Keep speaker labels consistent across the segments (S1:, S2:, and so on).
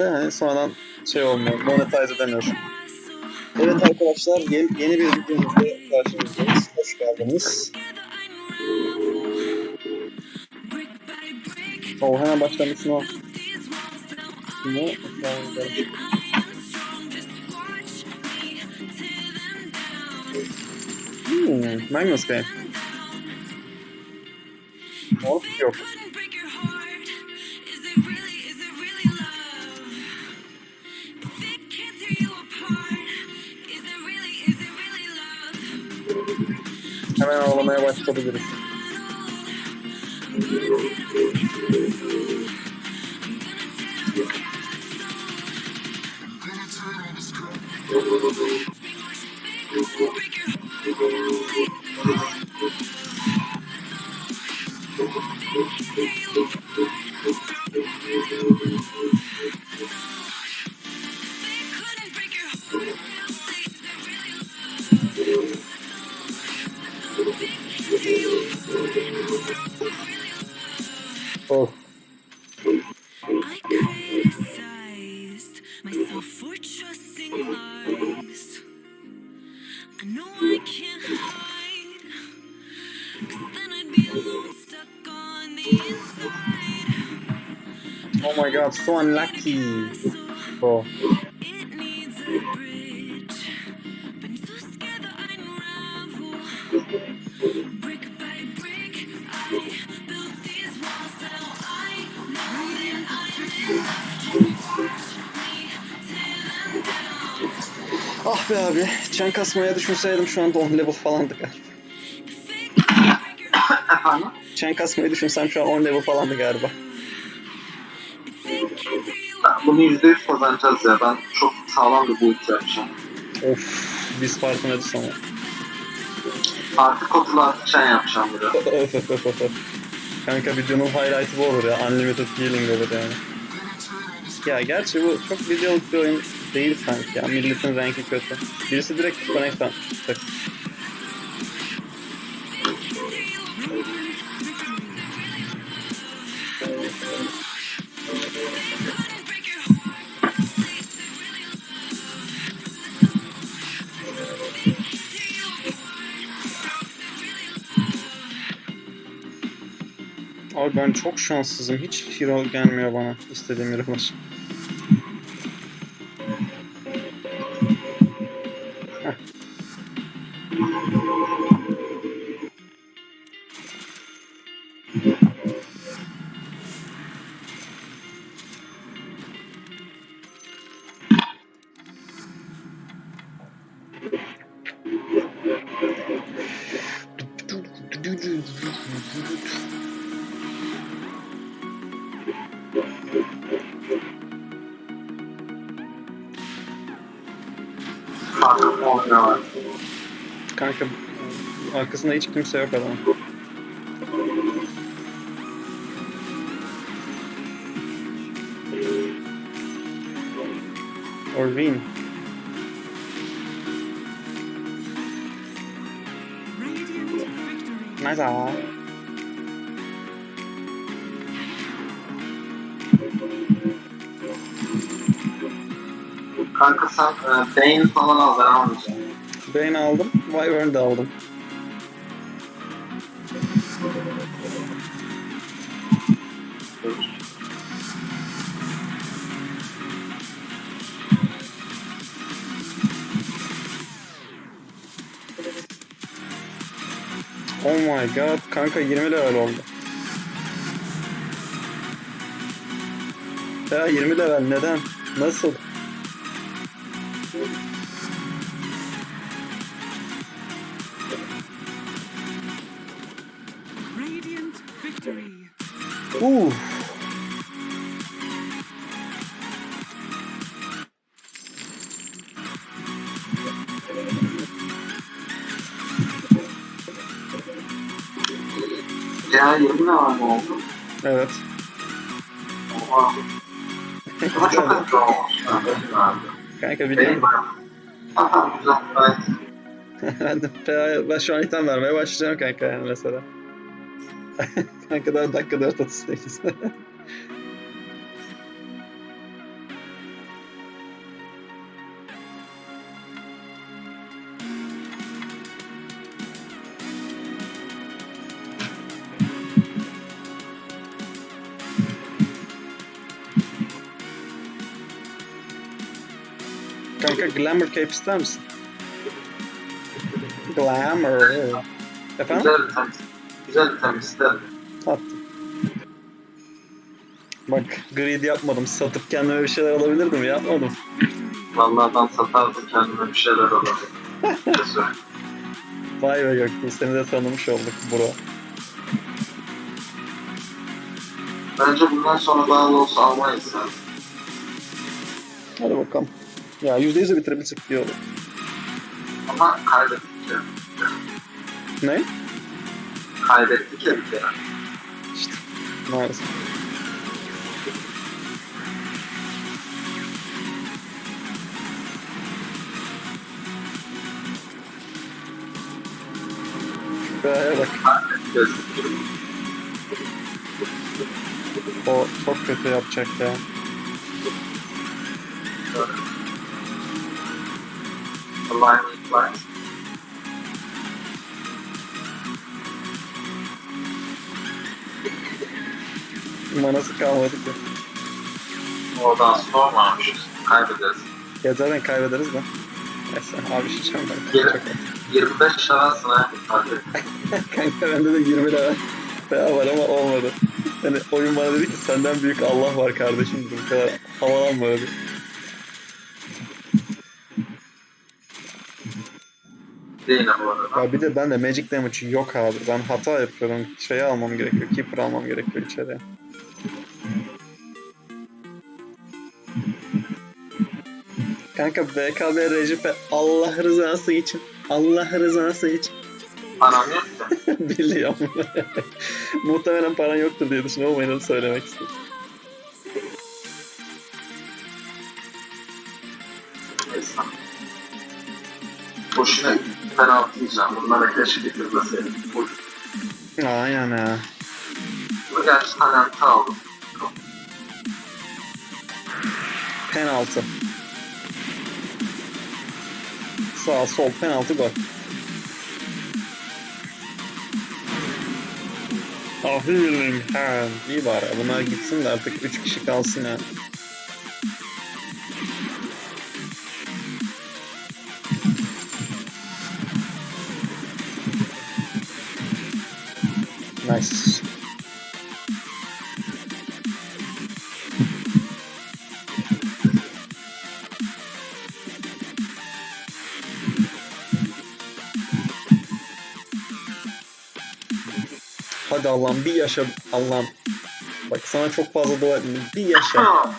S1: Yani sonradan şey olmuyor, monetize edemiyorsun. Evet arkadaşlar, yeni bir videomuzda karşınızdayız. Hoş geldiniz. Hemen başlamışsın o. Şunu Magnus Game. Morph yok. Hemen ağlamaya başladı birisi. Oh.
S2: I criticized myself for trusting lies. I know I can't hide, 'cause then I'd be alone, stuck on the inside.
S1: Oh my god, so unlucky. Oh.
S2: It needs a bridge. Been so scared that I'd unravel. Brick by brick, I built these walls. Now I know that I'm enough. Just watch me tear them down.
S1: Ah be abi, çen kasmaya düşünseydim şu anda 10 level falandık.
S3: Efendim?
S1: Çen kasmayı düşünsem şu an 10 level falandı galiba.
S3: Bunu %100 kazanacağız ya. Ben çok sağlam bir build yapacağım.
S1: Of, biz farkındayız ama.
S3: Artık 36 chain yapacağım buraya.
S1: Kanka videonun highlight'ı bu olur ya. Unlimited healing olur yani. Ya gerçi bu çok videoluk bir oyun değil sanki ya. Milletin renki kötü. Birisi direkt disconnect atmıştı. Abi ben çok şanssızım. Hiç hero gelmiyor bana. İstediğim hero'lar.
S3: Farkım olmuyor.
S1: Kanka arkasında hiç kimse yok adamın. Orvin. Nice aa.
S3: Kanka sen Bane falan al ben almayacağım.
S1: Bane aldım. Wyvern de aldım. Oh my god. Kanka 20 level oldu. Ya 20 level neden? Nasıl?
S4: Radiant victory.
S3: Ya 20 ne var mı oldu?
S1: Evet.
S3: Oha. Ama çok hızlı olmuş.
S1: Kanka
S3: Bane
S1: biliyorum.
S3: var. Aha güzel. Evet.
S1: Ben şu an item vermeye başlayacağım kanka yani mesela. Kanka daha dakika 4.38. Kanka Glamour Cape ister misin? Glamour. Efendim?
S3: Güzel item isterim.
S1: Attım. Bak greed yapmadım. Satıp kendime bir şeyler alabilirdim. Yapmadım.
S3: Vallahi ben satardım kendime bir şeyler alırım. Kesin.
S1: Vay be Göktuğ. Seni de tanımış olduk bro.
S3: Bence bundan sonra daha olsa almayız yani.
S1: Hadi bakalım. Ya %100'e bitirebilsek iyi olur.
S3: Ama kaybettik ya.
S1: Ne?
S3: Kaybettik ya bir kere.
S1: İşte maalesef. Şuraya bak.
S3: Kaybettik.
S1: O çok kötü yapacak ya.
S3: Aligning light.
S1: Manası kalmadı ki.
S3: Oradan storm almışız. Kaybederiz.
S1: Ya zaten kaybederiz de. Neyse abi şişeceğim ben.
S3: Yirmi-
S1: Çok
S3: 25 şansın ha. Hadi.
S1: Kanka bende de 20 lira veya var ama olmadı. Yani oyun bana dedi ki senden büyük Allah var kardeşim dedi. Bu kadar havalanma dedi.
S3: Değil bu arada.
S1: Ya bir de bende Magic Damage yok abi. Ben hata yapıyorum. Şeyi almam gerekiyor. Keeper almam gerekiyor içeriye. Kanka BKB Recipe Allah rızası için. Allah rızası için.
S3: Param yok da.
S1: Biliyorum. Muhtemelen paran yoktur diye düşünüyorum ama yine de söylemek istedim.
S3: Neyse. Boşuna penaltı yiyeceğim. Bunlara keşke getirmeseydim.
S1: Aynen ha.
S3: Bu gerçi talenti aldım.
S1: Penaltı. Sağ sol penaltı gol. Aferin. Ha, iyi bari. Bunlar gitsin de artık 3 kişi kalsın yani. Nice. Hadi Allah'ım bir yaşa Allah'ım. Bak sana çok fazla dua ettim. Bir yaşa.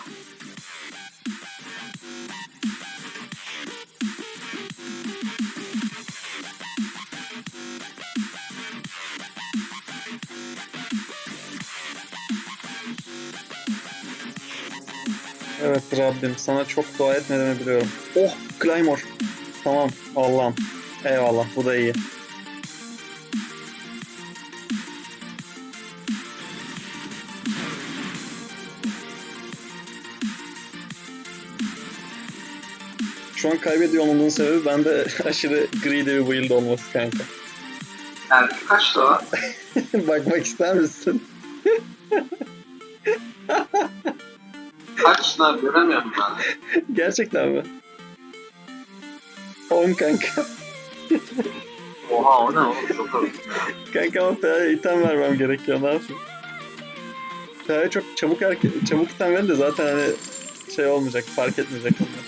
S1: Evet Rabbim sana çok dua etmediğimi biliyorum. Oh Claymore. Tamam Allah'ım. Eyvallah bu da iyi. Şu an kaybediyor olmamın sebebi bende aşırı greedy bir build olması kanka.
S3: Yani kaç da var?
S1: Bakmak ister misin?
S3: Kaç da göremiyorum ben.
S1: Gerçekten mi? 10 kanka.
S3: Oha o ne oğlum çok az.
S1: Kanka ama Fea'ya item vermem gerekiyor ne yapayım? Fea'ya çok çabuk item verin de zaten hani şey olmayacak, fark etmeyecek onlar.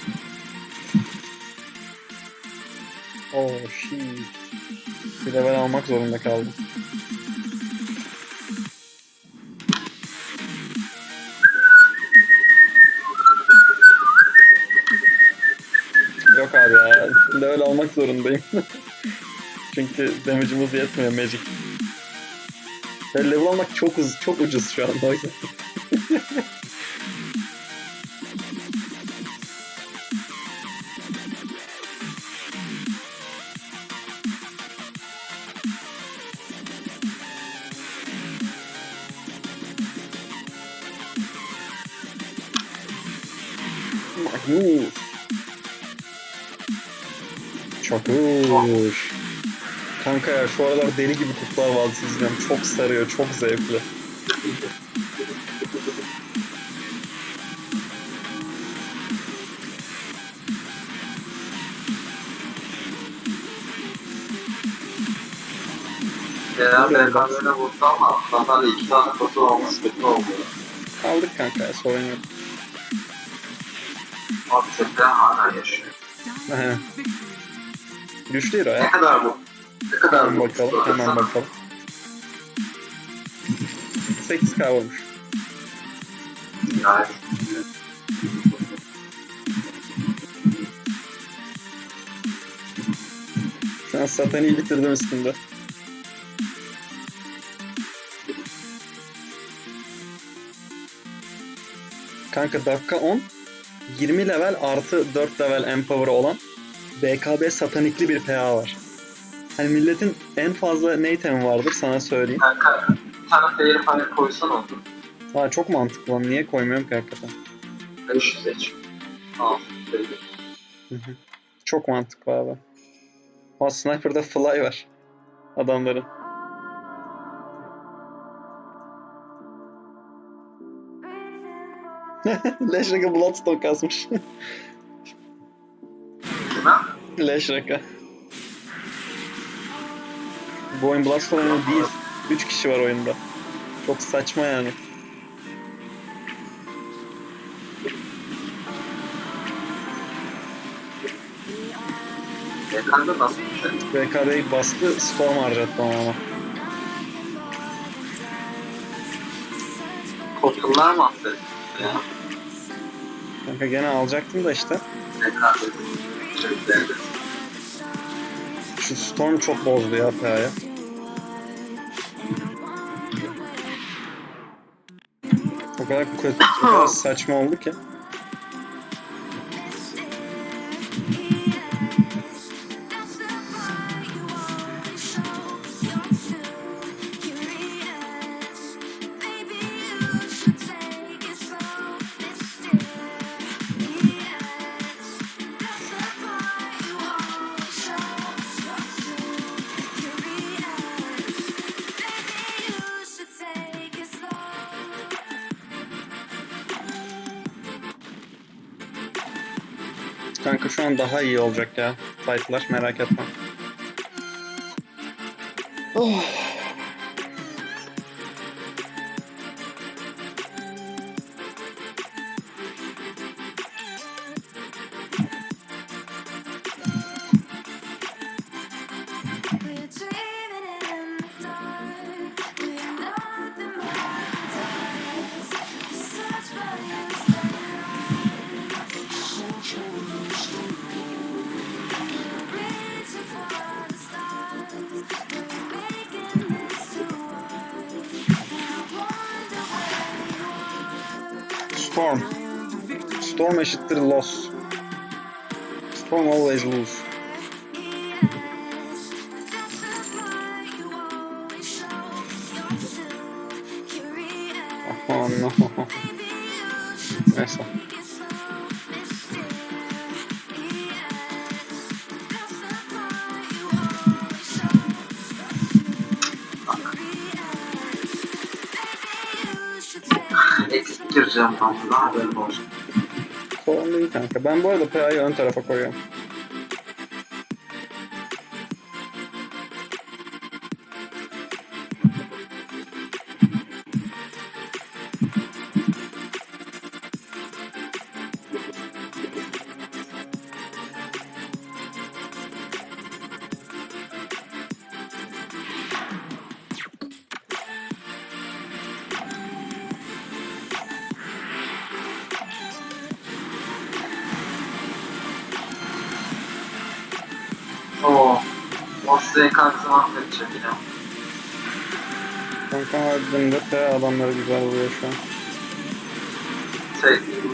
S1: Oh shit. Bir level almak zorunda kaldım. Yok abi ya, level almak zorundayım. Çünkü damage'ımız yetmiyor Magic. Ve level almak çok ucuz şu an o yüzden. Magnus. Çakır. Kanka ya şu aralar deli gibi Kurtlar Vadisi izliyorum. Çok sarıyor, çok zevkli.
S3: Ya BKM'de vurdu ama Zaten 2 tane foto olması kötü oldu.
S1: Kaldık kanka ya, sorun yok.
S3: Abi tepe hala yaşıyor.
S1: Aynen.
S4: Victory.
S1: Güçlü hero
S3: Ne
S1: ya.
S3: kadar bu? Ne kadar
S1: Hemen
S3: bu?
S1: bakalım, hemen bakalım. 8k vurmuş.
S3: Yani
S1: Şu an Satani'yi bitirdim üstünde. Kanka dakika 10. 20 level artı 4 level empower olan BKB satanikli bir PA var. Hani milletin en fazla ne itemi vardır sana söyleyeyim.
S3: kanka bir tane fair fire koysan oldu.
S1: Ha, çok mantıklı lan, niye koymuyorum ki hakikaten.
S3: 500 geç. Al. Fair.
S1: Hı hı. Çok mantıklı abi. O sniper'da fly var adamların. Leş Raka Bloodstone kasmış.
S3: Değil mi?
S1: Leş Raka. Bu oyun Bloodstone oyunu değil. 3 kişi var oyunda. Çok saçma yani.
S3: BKM'de nasıl bir şey?
S1: BKB'yi bastı, Storm harcattı ama.
S3: Kotunlar mahvetti ya.
S1: Kanka gene alacaktım da işte.
S3: BKM'de. Şeyleri.
S1: Şu Storm çok bozdu ya PA'ya. O kadar kötü, o kadar saçma oldu ki. Kanka şu an daha iyi olacak ya. Fight'lar, merak etme. Oh. Storm. Storm eşittir loss. Storm always lose. Oh no. Neyse.
S3: Eksik gireceğim ben buradan haberim olsun.
S1: Sorun değil kanka. Ben bu arada PA'yı ön tarafa koyuyorum.
S3: Oo. O size kartı mahvedecek ya.
S1: Kanka harbiden de PA adamları güzel vuruyor şu an.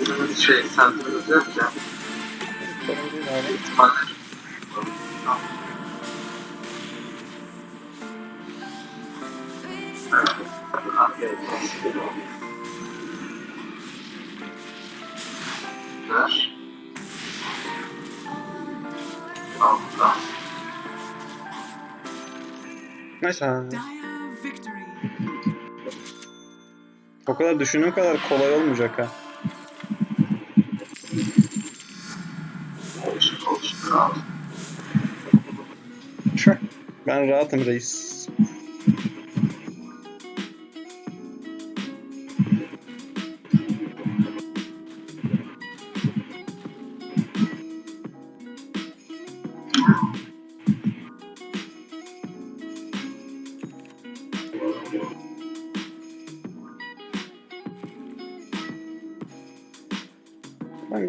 S3: Ucumuz sentimiz yok ya.
S1: Sorun değil abi.
S3: İhtimaller. Evet. Afiyet olsun. Ver. Al buradan.
S1: Neyse.
S4: Dire victory.
S1: O kadar düşündüğüm kadar kolay olmayacak ha.
S3: Olsun. Al.
S1: Tüh. Ben rahatım reis.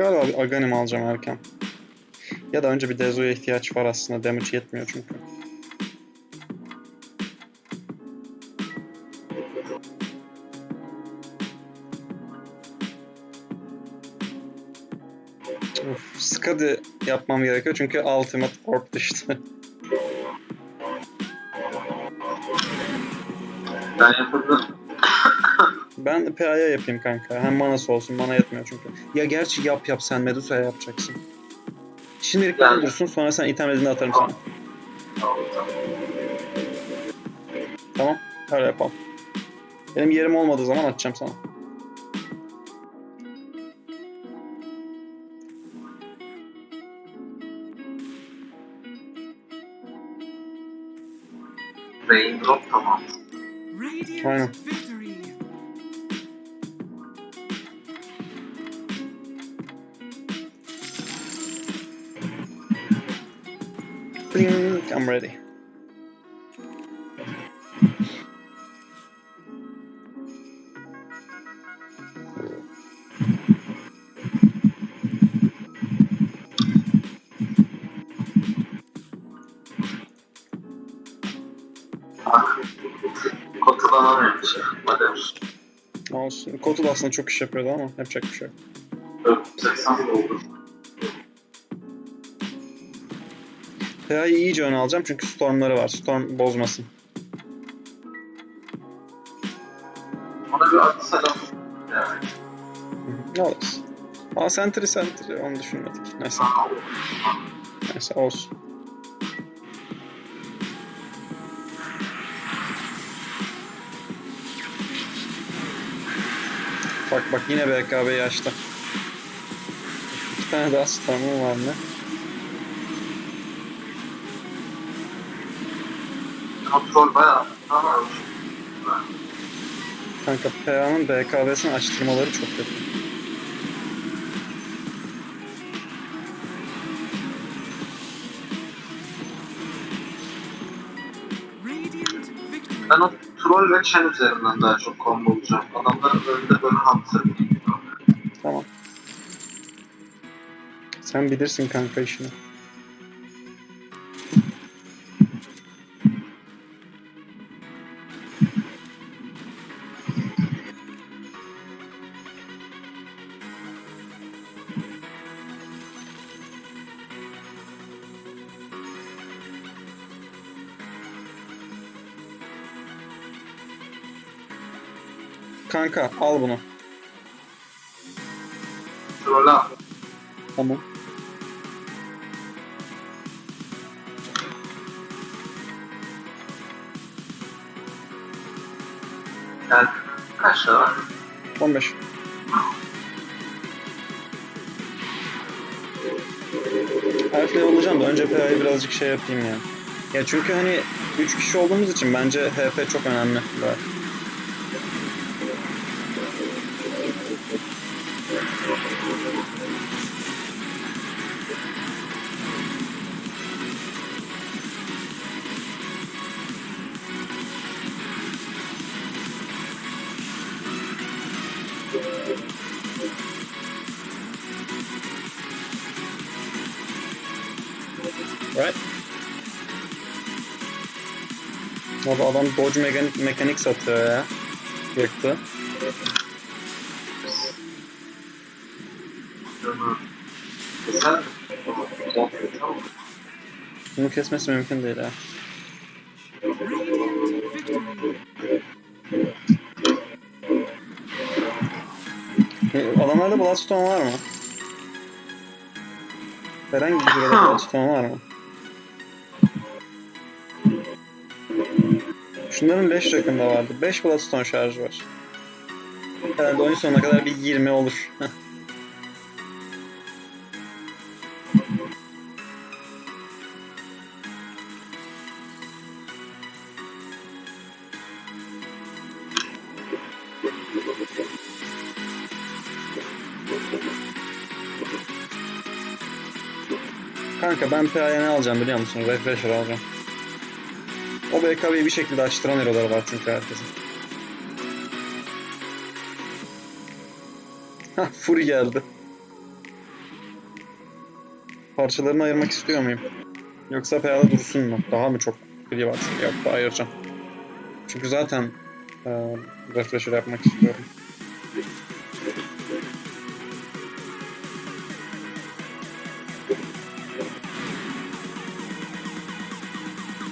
S1: galiba bir Aghanim alacağım erken. Ya da önce bir Dezo'ya ihtiyaç var aslında. Damage yetmiyor çünkü. Skadi yapmam gerekiyor çünkü Ultimate Orb düştü.
S3: Ben yapıldı.
S1: Ben de PA'ya yapayım kanka. Hem manası olsun. Mana yetmiyor çünkü. Ya gerçi yap sen Medusa'ya yapacaksın. Şimdilik ben
S3: Yani.
S1: dursun, sonra sen itemlediğinde atarım sana. Tamam. Öyle yapalım. Benim yerim olmadığı zaman atacağım sana.
S3: Raindrop tamam.
S4: Radiant
S1: Aynen.
S4: victory.
S1: Bling, I'm ready.
S3: Katılanamıyorum şey. Madem.
S1: Olsun. Kotul aslında çok iş yapıyordu ama yapacak bir şey yok.
S3: 80 oldu.
S1: PA'yı iyice öne alacağım çünkü Storm'ları var. Storm bozmasın.
S3: Ona bir adı selam. Yani.
S1: Ne oluruz. Aa Sentry onu düşünmedik. Neyse. Neyse olsun. Bak yine BKB'yi açtı. 2 tane daha Storm'um var ne?
S3: Kontrol bayağı. Tamam.
S1: Kanka PA'nın BKB'sini açtırmaları çok kötü.
S4: Radiant victory.
S3: Ben o troll ve Chen üzerinden daha çok combo olacağım. Adamların önünde böyle Hunter gibi.
S1: Tamam. Sen bilirsin kanka işini. Kanka al bunu.
S3: Troll'e al.
S1: Tamam.
S3: Yani kaç lira var?
S1: 15. Harfle olacağım da önce PA'yı birazcık şey yapayım ya. Ya çünkü hani 3 kişi olduğumuz için bence HP çok önemli. Böyle. Right? Abi adam dodge mekanik satıyor ya. Yıktı.
S3: Sen tamam.
S1: Bunu kesmesi mümkün değil ha.
S4: Radiant victory.
S1: Adamlarda Bloodstone var mı? Herhangi bir sürede Bloodstone var mı? Şunların 5 rakında vardı. 5 Bloodstone şarjı var. Herhalde oyun sonuna kadar bir 20 olur. Kanka ben PA'ya ne alacağım biliyor musun? Refresher alacağım. O BKB'yi bir şekilde açtıran hero'ları var çünkü herkesin. Hah Fury geldi. parçalarını ayırmak istiyor muyum? Yoksa PA'da dursun mu? Daha mı çok klip atsın? Yok, daha ayıracağım. Çünkü zaten refresher yapmak istiyorum.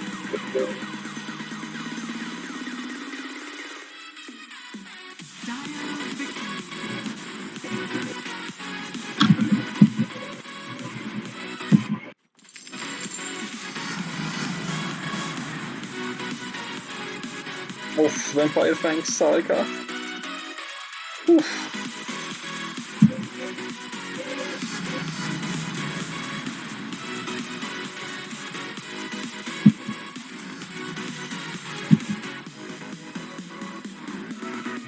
S4: Dire victory.
S1: Of, Vampire Fangs harika. Uf.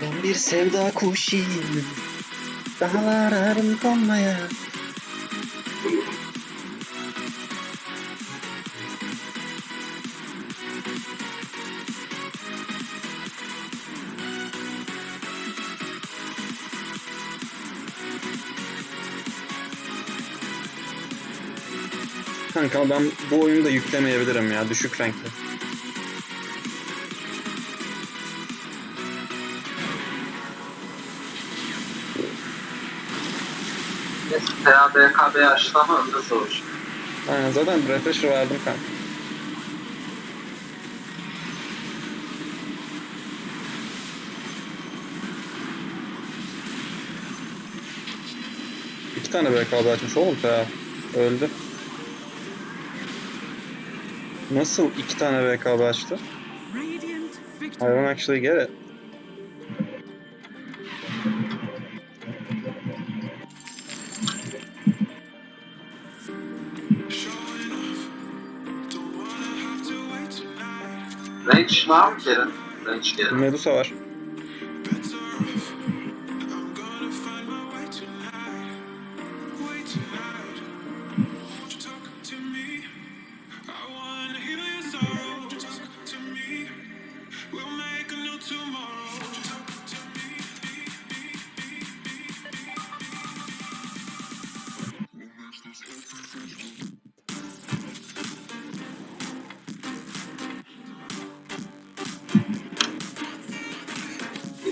S1: Ben bir sevda kuşuyum. Dağlar ararım konmaya. Kanka ben bu oyunu da yüklemeyebilirim ya, düşük renkli.
S3: Neyse PABKB açtı ama nasıl olur?
S1: Aynen, zaten refresher verdim kanka. İki tane BKB açmış oğlum PA. Öldü. Nasıl iki tane BKB açtı?
S4: Radiant
S1: I
S4: victory.
S1: don't actually get it.
S3: Range var mı Kerem? Range gelin.
S1: Medusa var.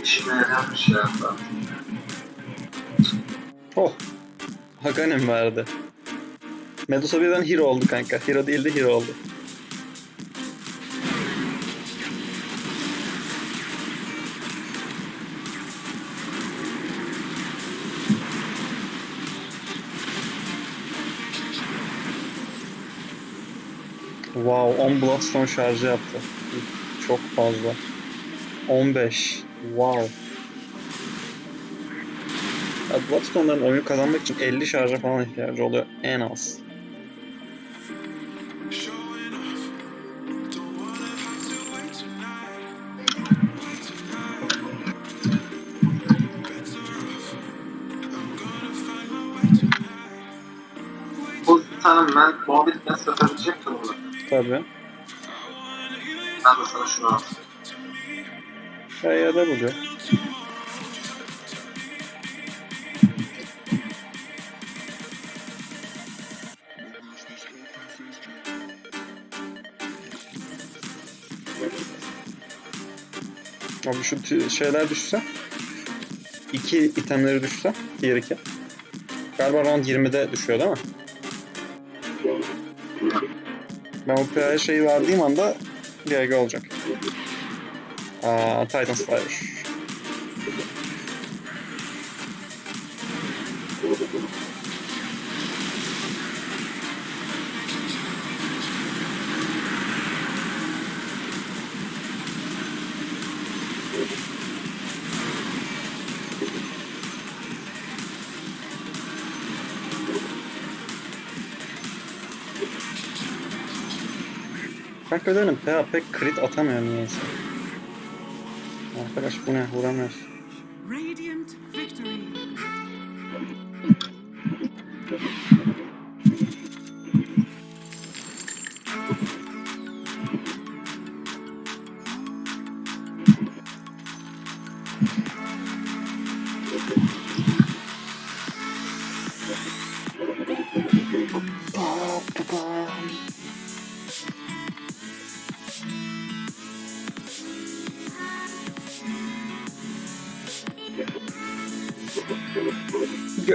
S3: İşime yarayan bir şey yaptı.
S1: Oh. Haganem verdi. Medusa birden hero oldu kanka. Hero değildi, hero oldu. Wow, 10 Bloodstone şarjı yaptı. Çok fazla. 15. Wow. Ya Bloodstone'ların oyunu kazanmak için 50 şarja falan ihtiyacı oluyor en az.
S3: Bu bir tane Morbid Mask atabilecektim bunu.
S1: Tabii.
S3: Ben de sana şunu atayım.
S1: Ya da buluyor. Abi şu şeyler düşse, iki itemleri düşse, diğer iki. Galiba round 20'de düşüyor değil mi? Ben o PA'ya şeyi verdiğim anda GG olacak. Titan Slayer. Kanka benim PA pek crit atamıyor niyeyse. Arkadaş bu ne? Vuramıyoruz.
S4: Radiant victory.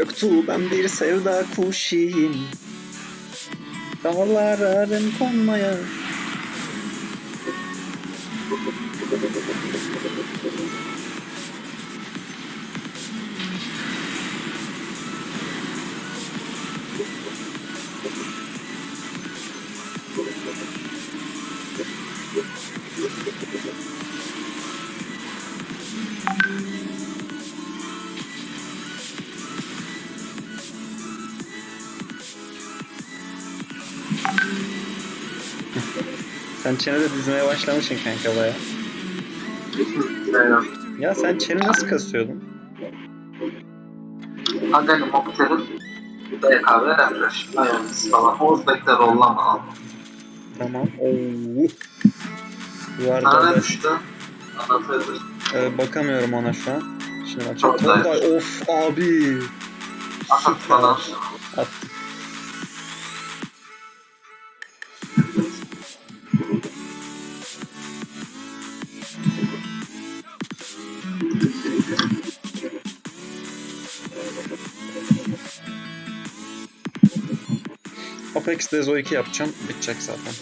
S1: Göktuğ ben bir sevda kuşuyum. Dağlar ararım konmaya. Sen çenede dizmeye başlamışsın kanka baya.
S3: Aynen.
S1: Ya sen çeni nasıl kasıyordun?
S3: Hadi Mocktail'in BKB refresh. Ayarlısı falan. Ozbek'te rollama aldım.
S1: Tamam. Oo. Yuvarda
S3: Nerede
S1: da
S3: düştü? Anlatabilir.
S1: bakamıyorum ona şu an. Şimdi açık.
S3: Çok güzel.
S1: Tolgay of abi.
S3: Atak falan.
S1: At. Apex Dezo 2 yapacağım. Bitecek zaten.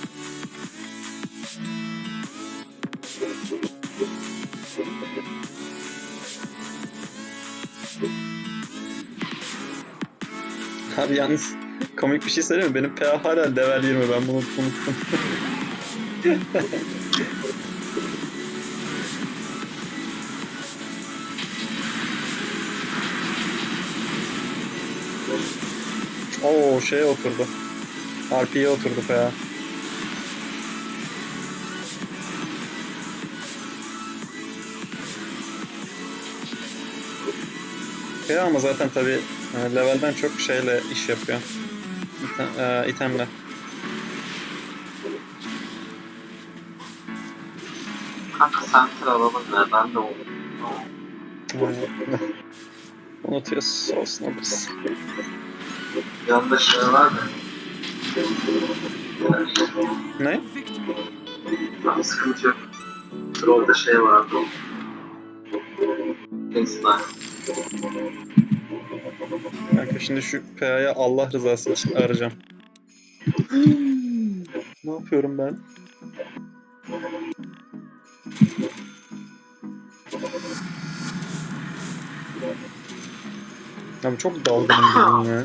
S1: Abi yalnız komik bir şey söyleyeyim mi? Benim PA hala level 20. Ben bunu unuttum. Oo şeye oturdu. RP'ye oturdu PA. PA ama zaten tabi levelden çok şeyle iş yapıyor. İtemle.
S3: Kanka center alalım ya. Ben de oldum.
S1: Unutuyoruz. Olsun alırız.
S3: Yanında şey var mı?
S1: Ne?
S3: Ama sıkıntı yok. Troll'da şey vardı. Kingston.
S1: Kanka şimdi şu PA'ya Allah rızası için arayacağım. Ne yapıyorum ben? Abi çok dalgınım bugün ya.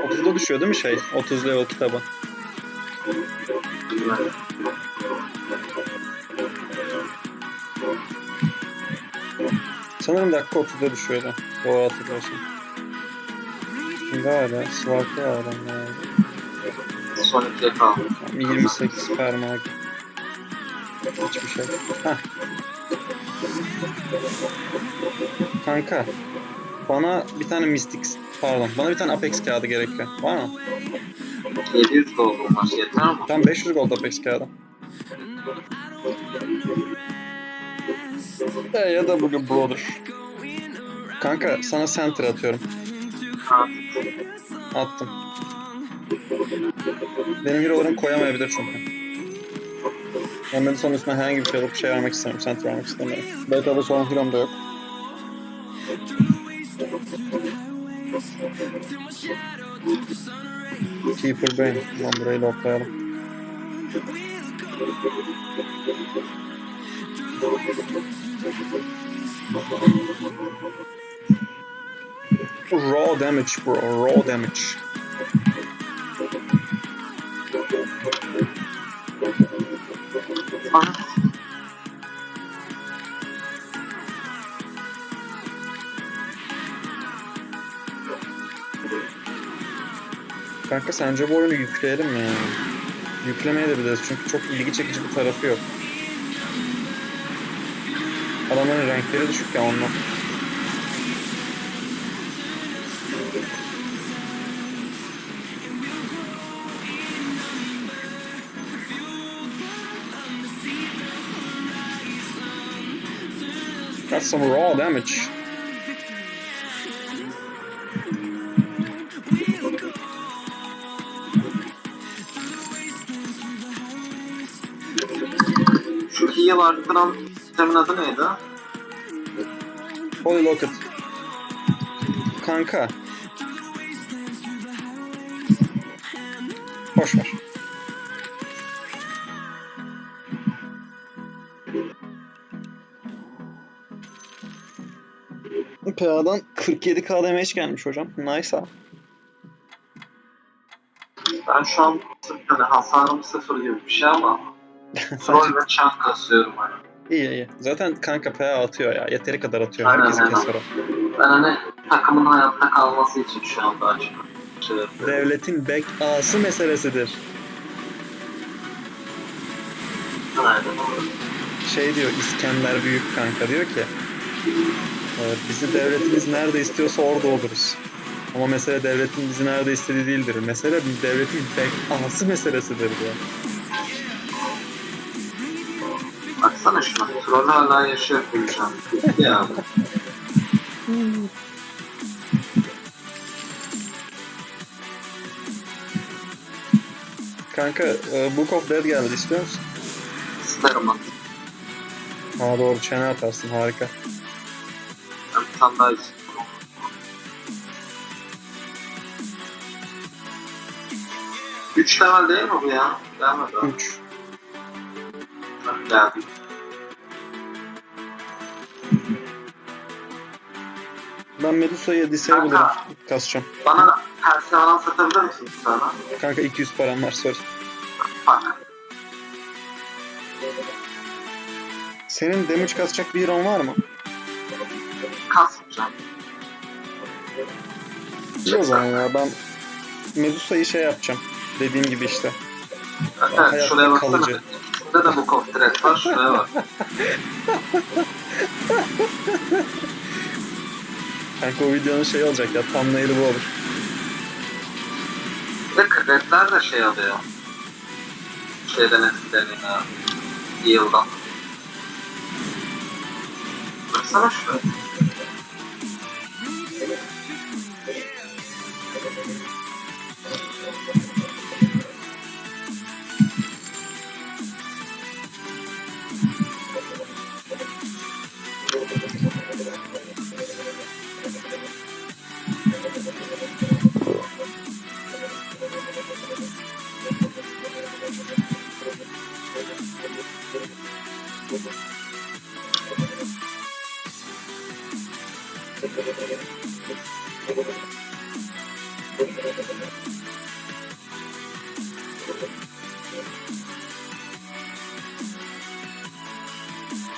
S1: Otuzda düşüyor değil mi şey? 30 level kitabı. Sanırım dakika 30'da düşüyordu. Doğru hatırlıyorsun. Şimdi hala Swark'ı var ama.
S3: Son ikiye kaldı.
S1: 28 parmak. Hiçbir şey. Heh. Kanka. Bana bir tane Mystics, pardon. Bana bir tane Apex kağıdı gerekiyor. Var mı?
S3: 700 gold'um var. Yeter mi?
S1: Tam 500 gold Apex kağıdı. Ya da bugün brother. Kanka sana center atıyorum. Attım. Benim hero'larım koyamayabilir çünkü. Ben de son üstüne herhangi bir şey alıp şey vermek istemiyorum. Center vermek istemiyorum. Belki da son hero'm da yok. Keeper Brain. Lan burayı locklayalım. Raw damage bro. Raw damage.
S3: Ana.
S1: Kanka sence bu oyunu yükleyelim mi yani? Yüklemeye de biliriz çünkü çok ilgi çekici bir tarafı yok. Adamların renkleri düşük ya ondan. Got some raw damage.
S3: Şu heal arttıran sistemin adı neydi?
S1: Holy Locket. Kanka. Boş ver. PA'dan 47k damage gelmiş hocam. Nice ha.
S3: Ben şu an hani hasarım sıfır gibi bir şey ama troll ve çan kasıyorum hani.
S1: İyi iyi. Zaten kanka PA atıyor ya. Yeteri kadar atıyor.
S3: Aynen,
S1: Herkesi
S3: aynen.
S1: keser o.
S3: Ben hani takımın hayatta kalması için şu an daha çok şey yapıyorum.
S1: Devletin bekası meselesidir.
S3: Aynen.
S1: Şey diyor İskender Büyük kanka diyor ki bizi devletimiz nerede istiyorsa orada oluruz. Ama mesele devletin bizi nerede istediği değildir. Mesele devletin bekası meselesidir diyor.
S3: Baksana şuna. Troll hala yaşıyor Gülcan. Gitti ya.
S1: Kanka Book of Dead geldi istiyor musun?
S3: İsterim ben.
S1: Ha doğru çene atarsın harika.
S3: Ben bir tane daha istiyorum. 3 level değil mi bu ya? Gelmedi o.
S1: 3.
S3: Geldi.
S1: Ben Medusa'ya disable'ı
S3: Kanka.
S1: kasacağım.
S3: Bana personel satabilir misin bir tane?
S1: Kanka 200 param var sorry.
S3: Bak.
S1: Senin damage kasacak bir hero'n var mı?
S3: Kasmayacağım.
S1: İyi o zaman ya ben Medusa'yı şey yapacağım. Dediğim gibi işte.
S3: Evet,
S1: Hayatta
S3: şuraya baksana.
S1: kalıcı.
S3: Şurada da bu koftret var. Şuraya bak.
S1: Kanka o videonun şey olacak ya thumbnail'ı bu olur.
S3: Bir de kreditler de şey alıyor. Şeyden etkileniyor ya. Yıldan. Baksana şuraya.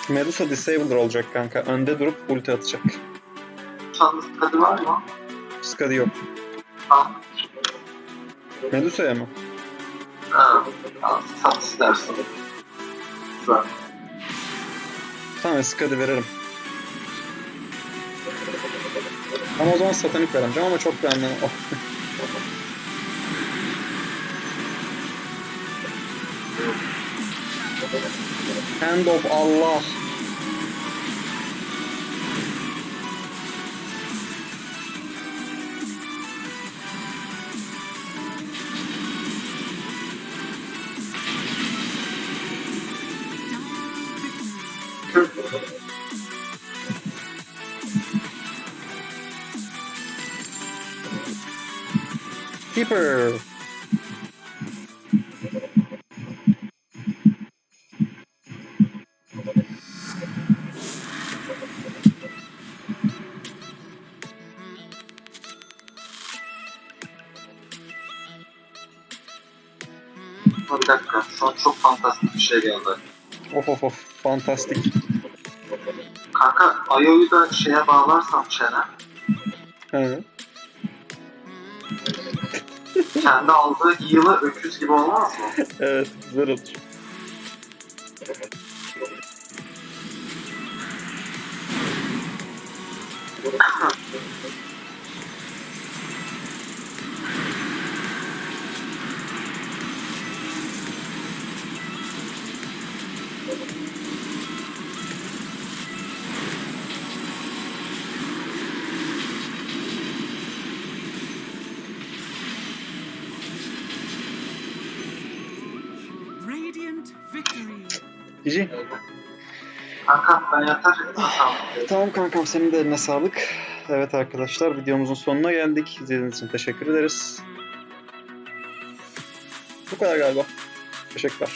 S1: Medusa disabler olacak kanka. Önde durup ulti atacak.
S3: Çanlı tadı var mı?
S1: Skadi yok.
S3: Al.
S1: Medusa'ya mı?
S3: Ha. Al. Sat istersen. Güzel.
S1: Tamam Skadi veririm. Ama o zaman satanik veremeyeceğim ama çok beğendim. Oh. Hand of Allah. Keeper.
S3: Bir dakika. Şu an çok fantastik bir şey geldi.
S1: Of of of. Fantastik.
S3: Kanka Ayo'yu da şeye bağlarsam çene.
S1: He.
S3: Kendi aldığı yılı öküz gibi olmaz mı?
S1: Evet, güzel olur.
S4: Radiant victory.
S1: Cici.
S3: Kanka ben yatar sağlık.
S1: Tamam kankam, senin de eline sağlık. Evet arkadaşlar, videomuzun sonuna geldik. İzlediğiniz için teşekkür ederiz. Bu kadar galiba. Teşekkürler.